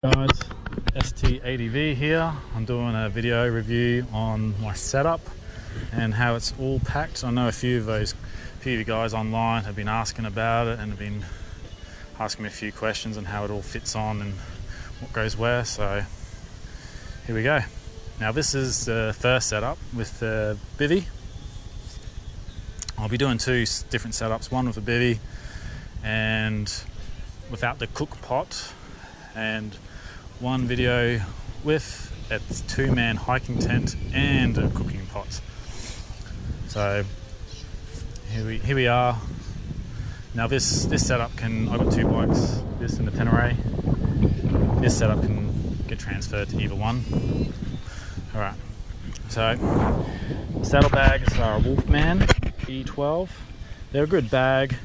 Guys, ST80V here. I'm doing a video review on my setup and how it's all packed. I know a few of you guys online have been asking about it and have been asking me a few questions on how it all fits on and what goes where, so here we go. Now this is the first setup with the Bivy. I'll be doing two different setups, one with a Bivy and without the cook pot, and one video with a two-man hiking tent and a cooking pot. So here we are. Now this setup I've got two bikes, this and the Tenere. This setup can get transferred to either one. Alright, so saddlebags are a Wolfman E12. They're a good bag.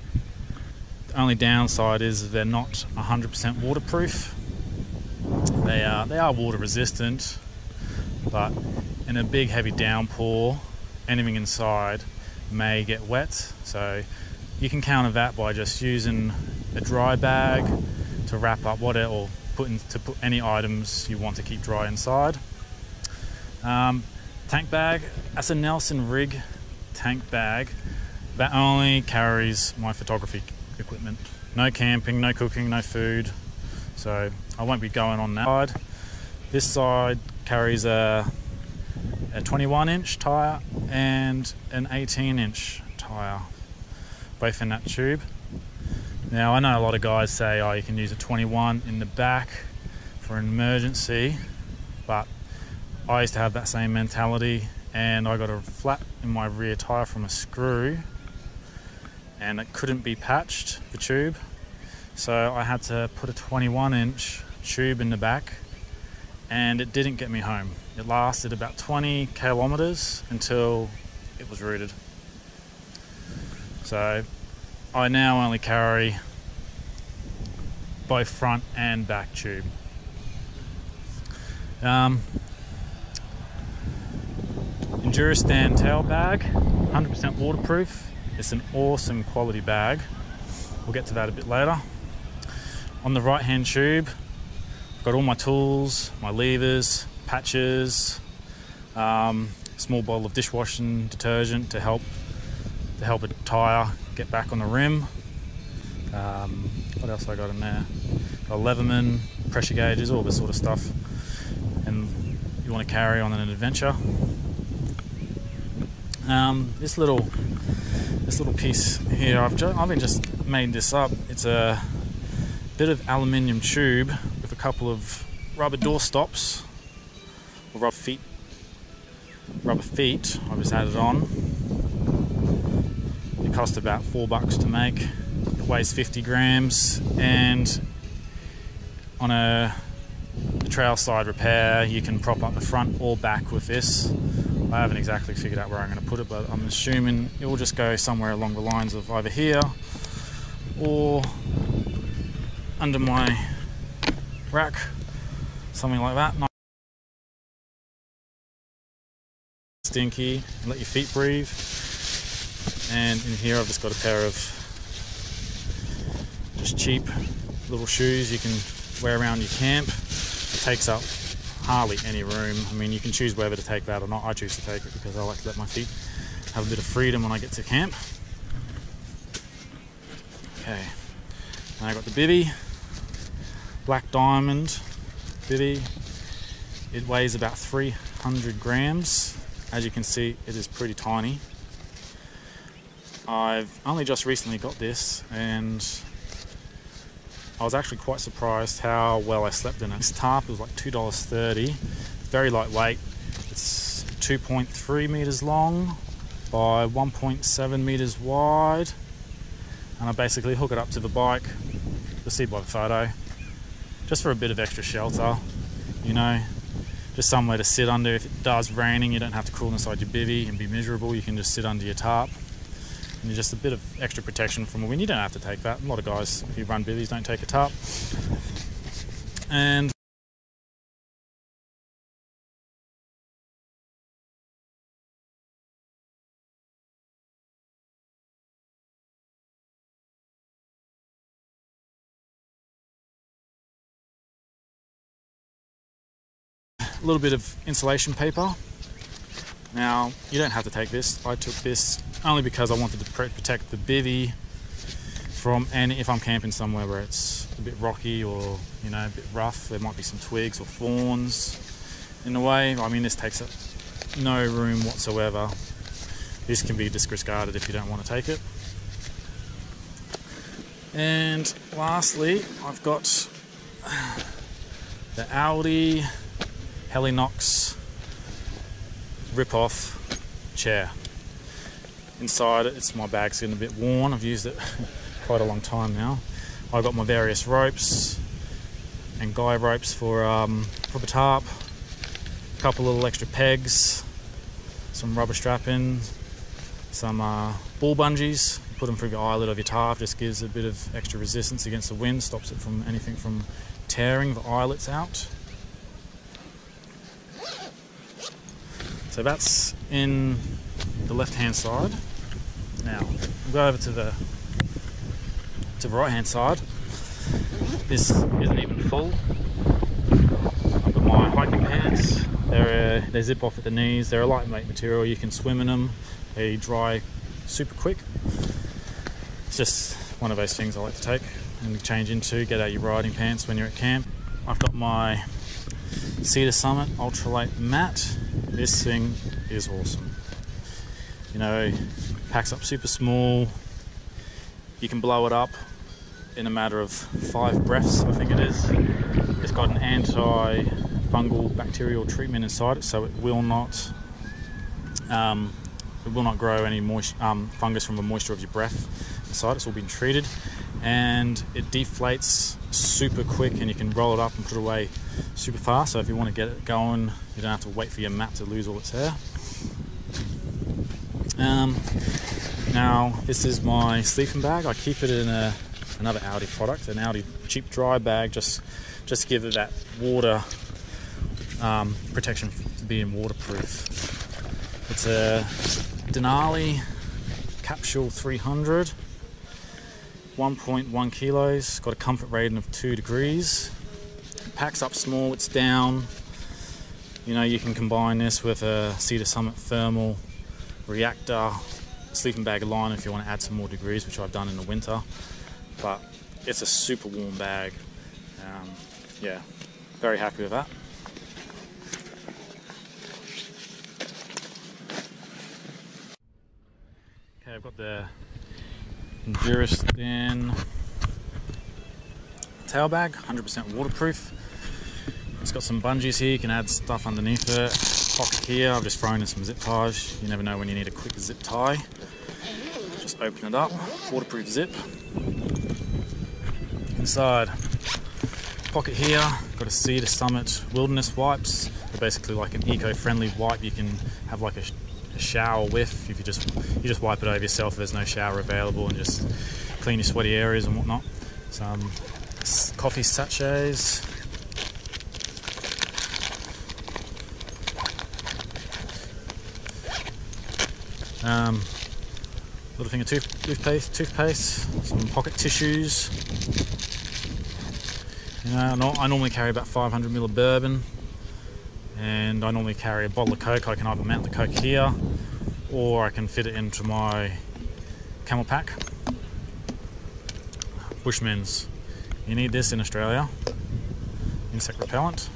The only downside is they're not 100% waterproof. They are water resistant, but in a big heavy downpour, anything inside may get wet. So you can counter that by just using a dry bag to wrap up or put any items you want to keep dry inside. Tank bag, that's a Nelson rig tank bag that only carries my photography equipment. No camping, no cooking, no food. So I won't be going on that side. This side carries a 21-inch tyre and an 18-inch tyre, both in that tube. Now I know a lot of guys say, oh, you can use a 21 in the back for an emergency, but I used to have that same mentality, and I got a flat in my rear tyre from a screw and it couldn't be patched, the tube. So I had to put a 21-inch tube in the back, and it didn't get me home. It lasted about 20 kilometers until it was rooted. So I now only carry both front and back tube. Enduristan tail bag, 100% waterproof. It's an awesome quality bag. We'll get to that a bit later. On the right hand tube, I've got all my tools, my levers, patches, small bottle of dishwashing detergent to help a tyre get back on the rim. What else I got in there? Got a Leatherman, pressure gauges, all this sort of stuff. And you want to carry on an adventure. This little piece here, I've just made this up. It's a bit of aluminium tube with a couple of rubber door stops, or rubber feet. I just added on. It cost about $4 to make. It weighs 50 grams, and on a trail side repair, you can prop up the front or back with this. I haven't exactly figured out where I'm going to put it, but I'm assuming it will just go somewhere along the lines of either here or under my rack, something like that. Not stinky, let your feet breathe. And in here I've just got a pair of just cheap little shoes you can wear around your camp. It takes up hardly any room. I mean, you can choose whether to take that or not. I choose to take it because I like to let my feet have a bit of freedom when I get to camp. Okay, and I got the Bivy, black diamond Bivy. It weighs about 300 grams. As you can see, it is pretty tiny. I've only just recently got this, and I was actually quite surprised how well I slept in it. This tarp was like $2.30. Very lightweight. It's 2.3 meters long by 1.7 meters wide. And I basically hook it up to the bike. You'll see by the photo. Just for a bit of extra shelter, you know, just somewhere to sit under. If it does raining, you don't have to crawl inside your bivvy and be miserable. You can just sit under your tarp. And just a bit of extra protection from the wind. You don't have to take that. A lot of guys who run bivvies don't take a tarp. And a little bit of insulation paper. Now, you don't have to take this. I took this only because I wanted to protect the bivy from, and if I'm camping somewhere where it's a bit rocky or, you know, a bit rough, there might be some twigs or thorns in the way. I mean, this takes up no room whatsoever. This can be discarded if you don't want to take it. And lastly, I've got the Audi Helinox rip-off chair. Inside it, my bag's getting a bit worn. I've used it quite a long time now. I've got my various ropes and guy ropes for the tarp, a couple little extra pegs, some rubber strapping, some ball bungees. Put them through the eyelid of your tarp, just gives a bit of extra resistance against the wind, stops it from anything from tearing the eyelets out. So that's in the left hand side. Now we'll go over to the right hand side. This isn't even full. I've got my hiking pants. They zip off at the knees. They're a lightweight material. You can swim in them. They dry super quick. It's just one of those things I like to take and change into, get out your riding pants when you're at camp. I've got my Cedar Summit Ultralight Mat. This thing is awesome. You know, packs up super small. You can blow it up in a matter of 5 breaths, I think it is. It's got an anti-fungal bacterial treatment inside it, so it will not grow any fungus from the moisture of your breath inside. It's all been treated, and it deflates super quick, and you can roll it up and put it away super fast. So if you want to get it going, you don't have to wait for your mat to lose all its hair. Now this is my sleeping bag. I keep it in another Audi product, an Audi cheap dry bag, just to give it that water protection to being waterproof. It's a Denali Capsule 300, 1.1 kilos, got a comfort rating of 2 degrees. It packs up small, it's down. You know, you can combine this with a Cedar Summit thermal reactor sleeping bag line if you want to add some more degrees, which I've done in the winter. But it's a super warm bag. Yeah, very happy with that. Okay, I've got the Duristan tail bag, 100% waterproof. It's got some bungees here, you can add stuff underneath it. Pocket here, I've just thrown in some zip ties. You never know when you need a quick zip tie. Just open it up, waterproof zip. Inside, pocket here, got a Cedar Summit Wilderness wipes. They're basically like an eco-friendly wipe you can have like a shower with. If you just wipe it over yourself if there's no shower available, and just clean your sweaty areas and whatnot. Some coffee sachets. Little thing of toothpaste, some pocket tissues. You know, I normally carry about 500 ml of bourbon, and I normally carry a bottle of Coke. I can either mount the Coke here, or I can fit it into my camel pack. Bushman's. You need this in Australia. Insect repellent.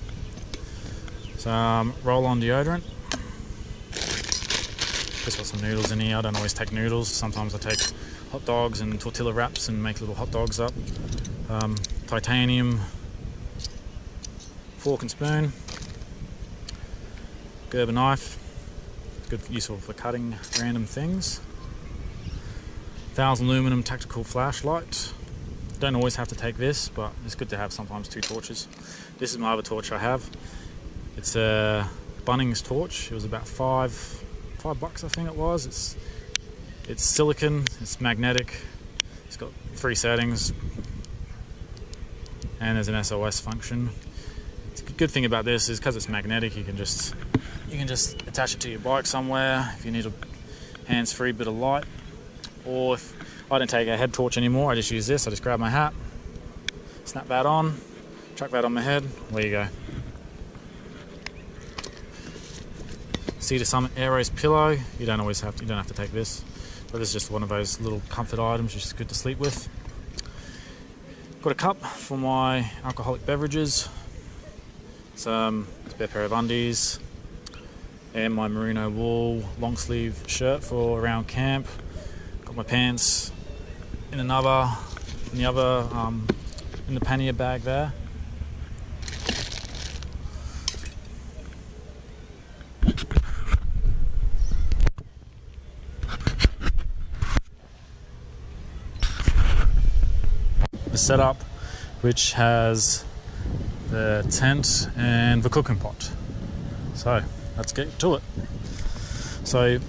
Some roll-on deodorant. Just got some noodles in here. I don't always take noodles. Sometimes I take hot dogs and tortilla wraps and make little hot dogs up. Titanium fork and spoon. Gerber knife. Good, useful for cutting random things. 1000 aluminum tactical flashlight. Don't always have to take this, but it's good to have sometimes 2 torches. This is my other torch I have. It's a Bunnings torch. It was about $5 I think it was. It's silicon, it's magnetic, it's got 3 settings, and there's an SOS function. The good thing about this is because it's magnetic, you can just attach it to your bike somewhere if you need a hands-free bit of light. Or if I don't take a head torch anymore, I just use this. I just grab my hat, snap that on, chuck that on my head, there you go. Cedar Summit Aeros pillow. You don't have to take this, but this is just one of those little comfort items, which is good to sleep with. Got a cup for my alcoholic beverages, some spare pair of undies, and my merino wool long sleeve shirt for around camp. Got my pants in the pannier bag there. The setup, which has the tent and the cooking pot. So let's get to it. So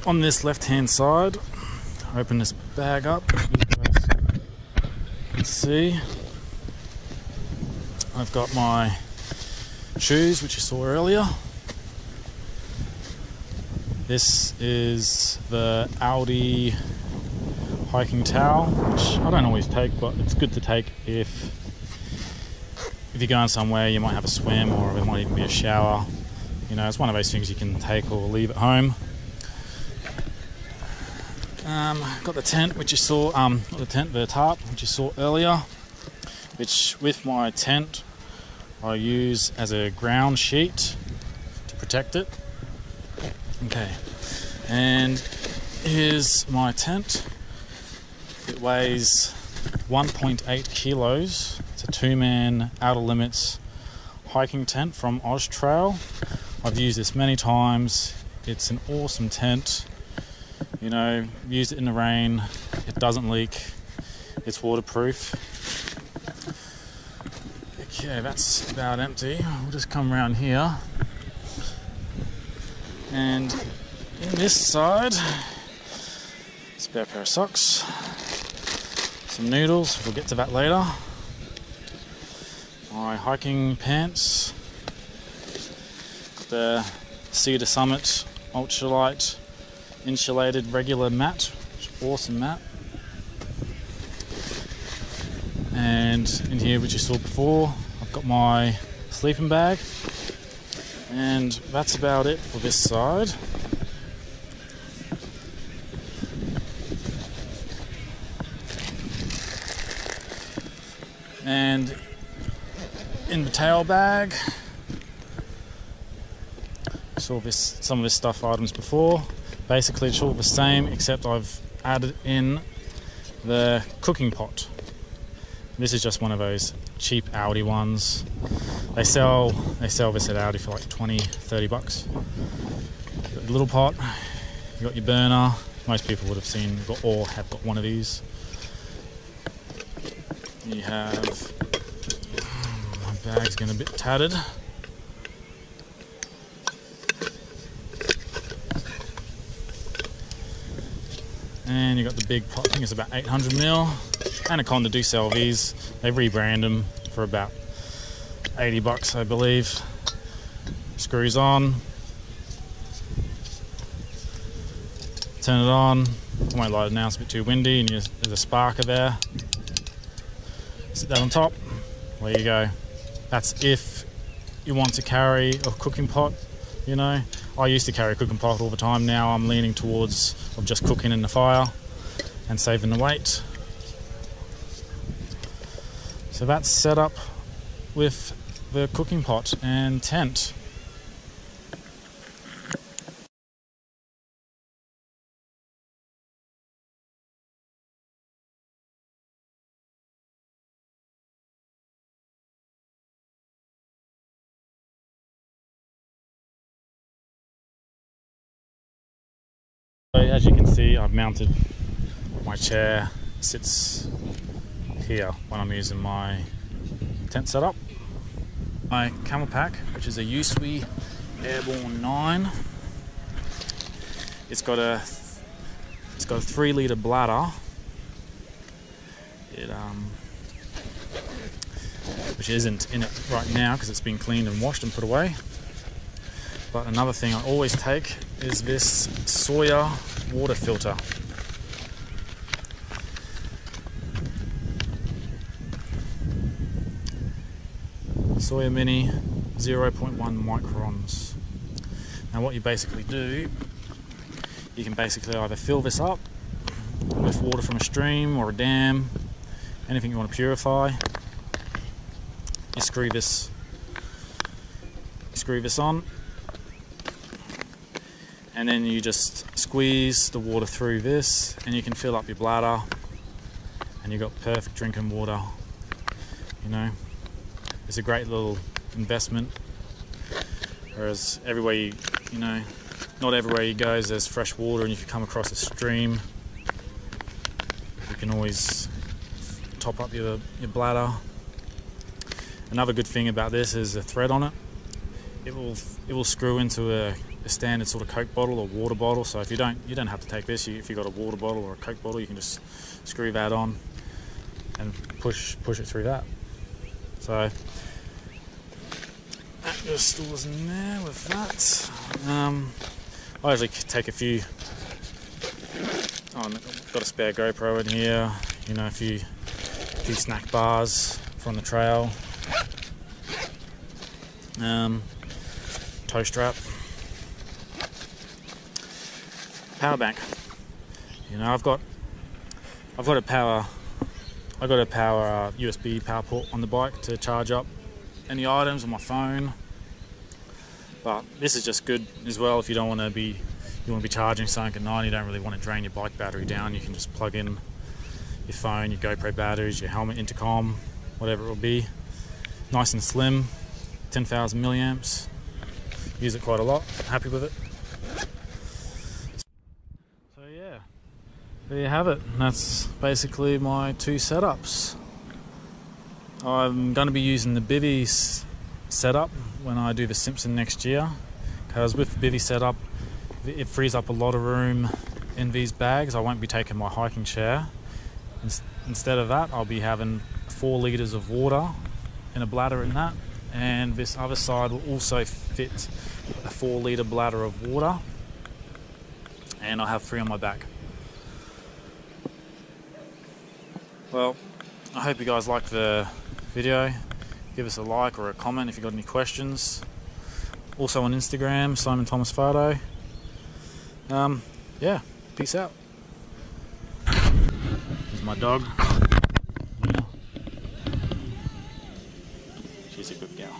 on this left hand side, open this bag up. You guys can see I've got my shoes, which you saw earlier. This is the Aldi hiking towel, which I don't always take, but it's good to take if you're going somewhere. You might have a swim, or it might even be a shower. You know, it's one of those things you can take or leave at home. Got the tent, which you saw, the tarp, which you saw earlier, which with my tent I use as a ground sheet to protect it. Okay, and here's my tent. It weighs 1.8 kilos. It's a 2-man Outer Limits hiking tent from Oztrail. I've used this many times. It's an awesome tent. You know, used it in the rain. It doesn't leak. It's waterproof. Okay, that's about empty. We'll just come around here. And in this side, spare pair of socks. Some noodles, we'll get to that later. My hiking pants. The Cedar Summit Ultralight Insulated Regular Mat, which is awesome mat. And in here, which you saw before, I've got my sleeping bag. And that's about it for this side. And in the tail bag, saw some of this stuff items before. Basically it's all the same, except I've added in the cooking pot. This is just one of those cheap Aldi ones. They sell this at Aldi for like 20-30 bucks. You've got your little pot, you got your burner. Most people would have seen or have got one of these. You have, my bag's getting a bit tattered. And you got the big pot, I think it's about 800ml. Anaconda do sell these. They rebrand them for about 80 bucks, I believe. Screws on. Turn it on. I won't light it now, it's a bit too windy, and there's a sparker there. Sit that on top. There you go. That's if you want to carry a cooking pot, you know. I used to carry a cooking pot all the time. Now I'm leaning towards of just cooking in the fire and saving the weight. So that's set up with the cooking pot and tent. So as you can see, I've mounted my chair. It sits here when I'm using my tent setup. My camel pack, which is a Usui Airborne 9. It's got a 3-litre bladder. Which isn't in it right now because it's been cleaned and washed and put away. But another thing I always take is this Sawyer water filter. Sawyer Mini 0.1 microns. Now what you basically do, you can basically either fill this up with water from a stream or a dam, anything you want to purify. You screw this on, and then you just squeeze the water through this, and you can fill up your bladder, and you've got perfect drinking water. You know, it's a great little investment. Whereas everywhere you know, not everywhere you go there's fresh water, and if you come across a stream, you can always top up your bladder. Another good thing about this is the thread on it. It will screw into a standard sort of Coke bottle or water bottle. So if you don't have to take this. If you've got a water bottle or a Coke bottle, you can just screw that on and push it through that. So that just goes in there with that. I usually take a few. I've got a spare GoPro in here. You know, a few snack bars from the trail. Toe strap, power bank. You know, I've got a power USB power port on the bike to charge up any items on my phone. But this is just good as well if you don't want to be charging something at night. You don't really want to drain your bike battery down. You can just plug in your phone, your GoPro batteries, your helmet, intercom, whatever it will be. Nice and slim, 10,000 milliamps. Use it quite a lot. Happy with it. So yeah, there you have it. That's basically my two setups. I'm going to be using the Bivy setup when I do the Simpson next year, because with the Bivy setup it frees up a lot of room in these bags. I won't be taking my hiking chair. Instead of that, I'll be having 4 litres of water in a bladder in that, and this other side will also fit a 4 litre bladder of water, and I'll have 3 on my back. Well, I hope you guys liked the video. Give us a like or a comment if you've got any questions. Also on Instagram, Simon Thomas Fardo. Yeah, peace out. Here's my dog. Yeah. She's a good gal.